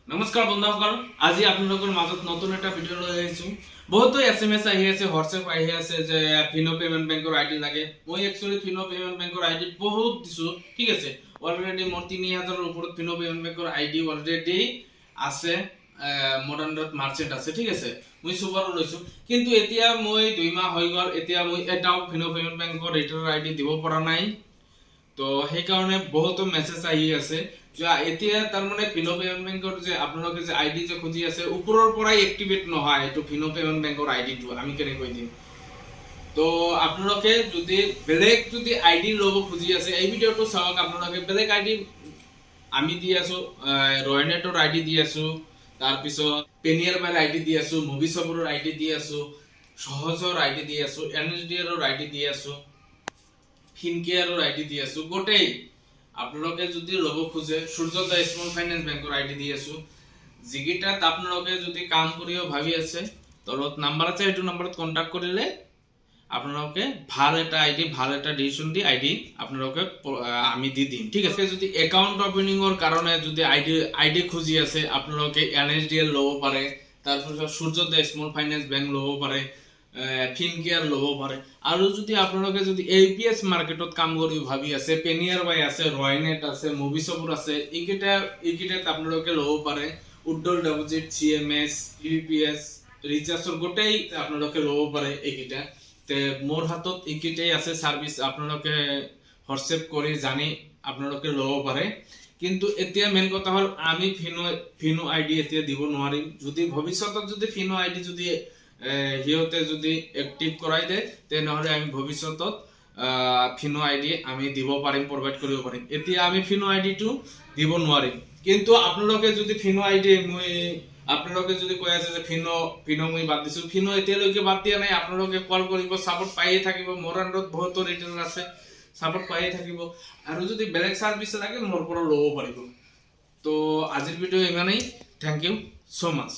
নমস্কাৰ বন্ধুসকল, আজি আপোনালোকৰ মাজত নতুন এটা ভিডিঅ' লৈ আহিছোঁ। বহুতো SMS আহি আছে, হোৱাটছএপ আহি আছে যে ফিনো পেমেণ্ট বেংকৰ আইডি লাগে। মই একচুৱেলি ফিনো পেমেণ্ট বেংকৰ আইডি বহুত দিছোঁ, ঠিক আছে। অলৰেডি মোৰ 3000ৰ ওপৰত ফিনো পেমেণ্ট বেংকৰ আইডি অলৰেডি আছে, মডাৰ্ণ মাৰ্চেণ্ট আছে, ঠিক আছে। মই চুপাৰো লৈছোঁ, কিন্তু এতিয়া মই 2 মাহ হৈ গ'ল, এতিয়া মই এটাও ফিনো পেমেণ্ট বেংকৰ ৰিটাৰ্ণ আইডি দিব পৰা নাই। তো সেইকাৰণে বহুতো মেছেজ আহি আছে এতিয়া তাৰমানে ফিনো পেমেণ্ট বেংকৰ যে আপোনালোকে যে আইডি যে খুজি আছে ওপৰৰ পৰাই এক্টিভেট নহয়। এইটো ফিনো পেমেণ্ট বেংকৰ আইডিটো আমি কেনেকৈ দিম? তো আপোনালোকে যদি বেলেগ যদি আইডি ল'ব খুজি আছে এই ভিডিঅ'টো চাওক। আপোনালোকে বেলেগ আইডি আমি দি আছো, ৰয়নেটৰ আইডি দি আছো, তাৰপিছত পেনিয়াৰ বাইৰ আইডি দি আছো, মুভিশ্বপৰ আইডি দি আছো, সহজৰ আইডি দি আছো, এনএছডিএলৰ আইডি দি আছো, ফিনকেয়াৰৰ আইডি দি আছো। গোটেই আপোনালোকে যদি ল'ব খোজে সূৰ্যোদয় স্মল ফাইনেন্স বেংকৰ আইডি দি আছো। যিকেইটাত আপোনালোকে যদি কাম কৰিব ভাবি আছে তলত নাম্বাৰ আছে, এইটো নাম্বাৰত কন্টাক্ট কৰিলে আপোনালোকে ভাল এটা আইডি, ভাল এটা ডিসিশন দি আইডি আপোনালোকে আমি দি দিম, ঠিক আছে। যদি একাউন্ট ওপেনিংৰ কাৰণে যদি আইডি খুজি আছে আপোনালোকে এনএছডিএল ল'ব পাৰে, তাৰপিছত সূৰ্যোদয় স্মল ফাইনেন্স বেংক ল'ব পাৰে, ফিনকেয়াৰ ল'ব পাৰে। আৰু যদি আপোনালোকে যদি এপিএস মাৰ্কেটত কাম কৰি ভাবি আছে, পেনিয়াৰ বাই আছে, ৰয়নেট আছে, মুভিশ্বপৰ আছে, এইকেইটাত আপোনালোকে ল'ব পাৰে। উড্ডল ডিপোজিট, সিএমএস, ইউপিএস, ৰিচাৰ্জৰ গোটেই আপোনালোকে ল'ব পাৰে। এইকেইটা মোৰ হাতত এইকেইটাই আছে সাৰ্ভিস, আপোনালোকে হোৱাটছএপ কৰি জানি আপোনালোকে ল'ব পাৰে। কিন্তু এতিয়া মেইন কথা হ'ল আমি ফিনো আইডি এতিয়া দিব নোৱাৰিম। যদি ভৱিষ্যতত যদি ফিনো আইডি যদি হিয়তে যদি এক্টিভ কৰাই দে তেনেহলে আমি ভৱিষ্যতত ফিনো আইডি আমি দিব পাৰিম, প্ৰভাইড কৰিব পাৰিম। এতিয়া আমি ফিনো আইডিটো দিব নোৱাৰিম। কিন্তু আপোনালোকে যদি ফিনো আইডি আপোনালোকে যদি কৈ আছে যে ফিনো মই বাদ দিছো, ফিনো এতিয়ালৈকে বাদ দিয়া নাই, আপোনালোকে কল কৰিব, সাপোৰ্ট পাইয়ে থাকিব। মোৰ আন্ডাৰত বহুতো ৰিটাৰ্ণ আছে, সাপোৰ্ট পাইয়ে থাকিব। আৰু যদি বেলেগ সাৰ্ভিস লাগে মোৰ পৰা ল'ব পাৰিব। তো আজিৰ ভিডিঅ' ইমানেই। থ্যাংক ইউ সো মাচ।